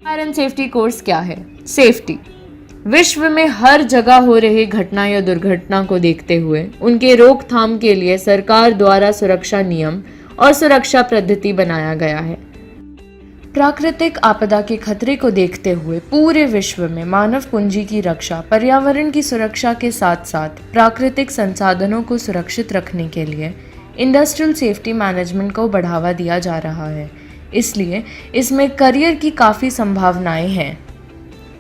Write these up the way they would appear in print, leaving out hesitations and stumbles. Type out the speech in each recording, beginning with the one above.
Fire and safety course क्या है? Safety विश्व में हर जगह हो रही घटना या दुर्घटना को देखते हुए उनके रोकथाम के लिए सरकार द्वारा सुरक्षा नियम और सुरक्षा पद्धति बनाया गया है। प्राकृतिक आपदा के खतरे को देखते हुए पूरे विश्व में मानव पूंजी की रक्षा, पर्यावरण की सुरक्षा के साथ साथ प्राकृतिक संसाधनों को सुरक्षित रखने के लिए इंडस्ट्रियल सेफ्टी मैनेजमेंट को बढ़ावा दिया जा रहा है। इसलिए इसमें करियर की काफ़ी संभावनाएं हैं।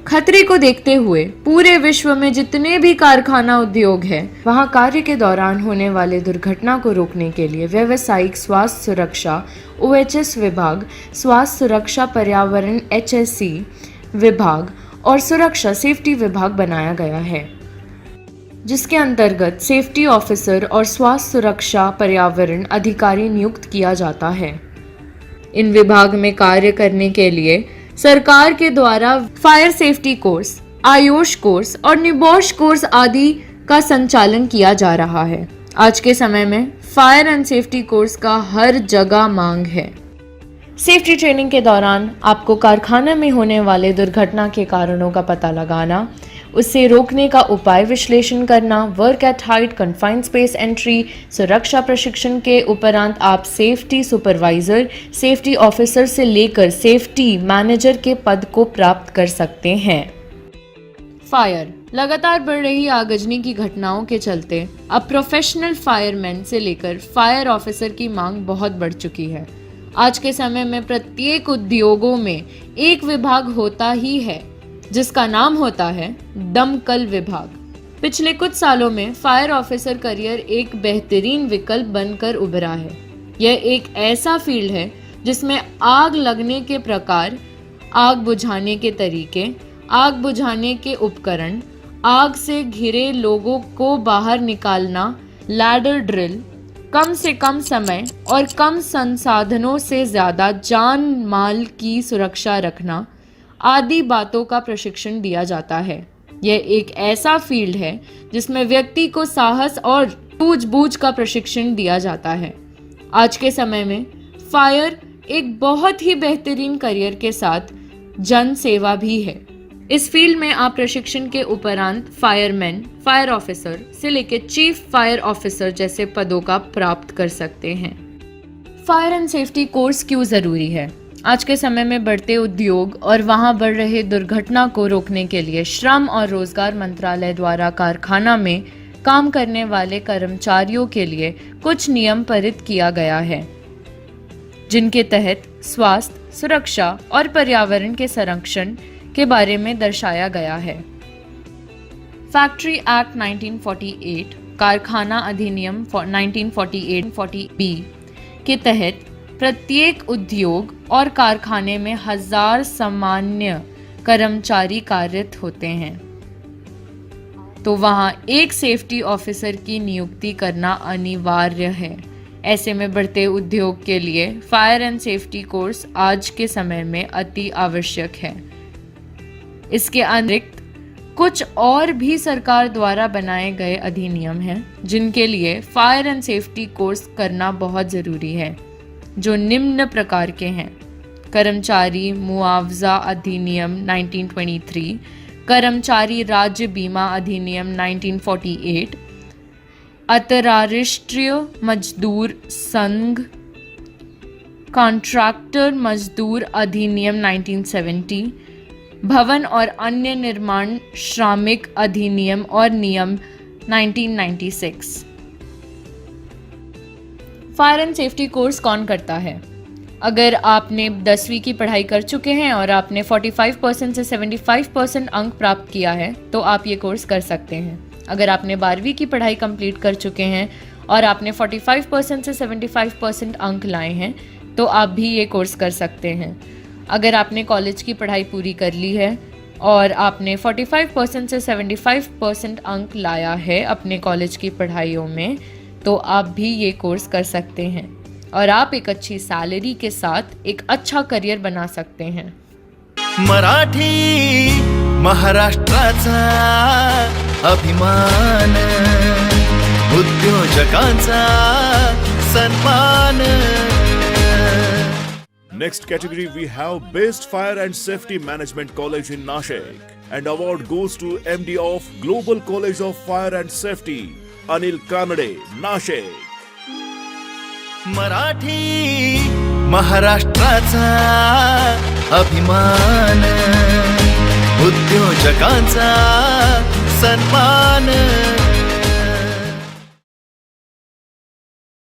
खतरे को देखते हुए पूरे विश्व में जितने भी कारखाना उद्योग हैं, वहां कार्य के दौरान होने वाले दुर्घटना को रोकने के लिए व्यावसायिक स्वास्थ्य सुरक्षा OHS विभाग, स्वास्थ्य सुरक्षा पर्यावरण HSC विभाग और सुरक्षा सेफ्टी विभाग बनाया गया है, जिसके अंतर्गत सेफ्टी ऑफिसर और स्वास्थ्य सुरक्षा पर्यावरण अधिकारी नियुक्त किया जाता है। इन विभाग में कार्य करने के लिए सरकार के द्वारा fire safety course, Ayush course और निबोश कोर्स आदि का संचालन किया जा रहा है। आज के समय में फायर एंड सेफ्टी कोर्स का हर जगह मांग है। सेफ्टी ट्रेनिंग के दौरान आपको कारखाने में होने वाले दुर्घटना के कारणों का पता लगाना, उससे रोकने का उपाय विश्लेषण करना, work at height, confined space entry, सुरक्षा प्रशिक्षण के उपरांत आप सेफ्टी सुपरवाइजर, सेफ्टी ऑफिसर से लेकर सेफ्टी मैनेजर के पद को प्राप्त कर सकते हैं। फायर लगातार बढ़ रही आगजनी की घटनाओं के चलते अब प्रोफेशनल फायरमैन से लेकर फायर ऑफिसर की मांग बहुत बढ़ चुकी है। आज के समय में प्रत्येक उद्योगों में एक विभाग होता ही है जिसका नाम होता है दमकल विभाग। पिछले कुछ सालों में फायर ऑफिसर करियर एक बेहतरीन विकल्प बनकर उभरा है। यह एक ऐसा फील्ड है जिसमें आग लगने के प्रकार, आग बुझाने के तरीके, आग बुझाने के उपकरण, आग से घिरे लोगों को बाहर निकालना, लैडर ड्रिल, कम से कम समय और कम संसाधनों से ज्यादा जान माल की सुरक्षा रखना आदि बातों का प्रशिक्षण दिया जाता है। यह एक ऐसा फील्ड है जिसमें व्यक्ति को साहस और सूझबूझ का प्रशिक्षण दिया जाता है। आज के समय में फायर एक बहुत ही बेहतरीन करियर के साथ जन सेवा भी है। इस फील्ड में आप प्रशिक्षण के उपरांत फायरमैन, फायर ऑफिसर से लेकर चीफ फायर ऑफिसर जैसे पदों का प्राप्त कर सकते हैं। फायर एंड सेफ्टी कोर्स क्यों जरूरी है? आज के समय में बढ़ते उद्योग और वहां बढ़ रहे दुर्घटना को रोकने के लिए श्रम और रोजगार मंत्रालय द्वारा कारखाना में काम करने वाले कर्मचारियों के लिए कुछ नियम पारित किया गया है, जिनके तहत स्वास्थ्य, सुरक्षा और पर्यावरण के संरक्षण के बारे में दर्शाया गया है। फैक्ट्री एक्ट 1948, कारखाना अधिनियम 1948-40B के तहत प्रत्येक उद्योग और कारखाने में 1000 सामान्य कर्मचारी कार्यरत होते हैं, तो वहां एक सेफ्टी ऑफिसर की नियुक्ति करना अनिवार्य है। ऐसे में बढ़ते उद्योग के लिए फायर एंड सेफ्टी कोर्स आज के समय में अति आवश्यक है। इसके अतिरिक्त कुछ और भी सरकार द्वारा बनाए गए अधिनियम हैं जिनके लिए फायर एंड सेफ्टी कोर्स करना बहुत ज़रूरी है, जो निम्न प्रकार के हैं: कर्मचारी मुआवजा अधिनियम 1923, कर्मचारी राज्य बीमा अधिनियम 1948, अंतर्राष्ट्रीय मजदूर संघ, कॉन्ट्रैक्टर मजदूर अधिनियम 1970, भवन और अन्य निर्माण श्रमिक अधिनियम और नियम 1996। फायर एंड सेफ्टी कोर्स कौन करता है? अगर आपने 10वीं की पढ़ाई कर चुके हैं और आपने 45% से 75% अंक प्राप्त किया है तो आप ये कोर्स कर सकते हैं। अगर आपने 12वीं की पढ़ाई कंप्लीट कर चुके हैं और आपने 45% से 75% अंक लाए हैं तो आप भी ये कोर्स कर सकते हैं। अगर आपने कॉलेज की पढ़ाई पूरी कर ली है और आपने 45% से 75% अंक लाया है अपने कॉलेज की पढ़ाइयों में तो आप भी ये कोर्स कर सकते हैं और आप एक अच्छी सैलरी के साथ एक अच्छा करियर बना सकते हैं। महाराष्ट्राचा अभिमान, उद्योजकांचा सन्मान. Next category we have Best Fire and Safety Management College in Nashik, and award goes to MD of Global College of Fire and Safety, Anil Kanade, Nashik. Marathi महाराष्ट्राचा अभिमान, उद्योजकांचा सन्मान.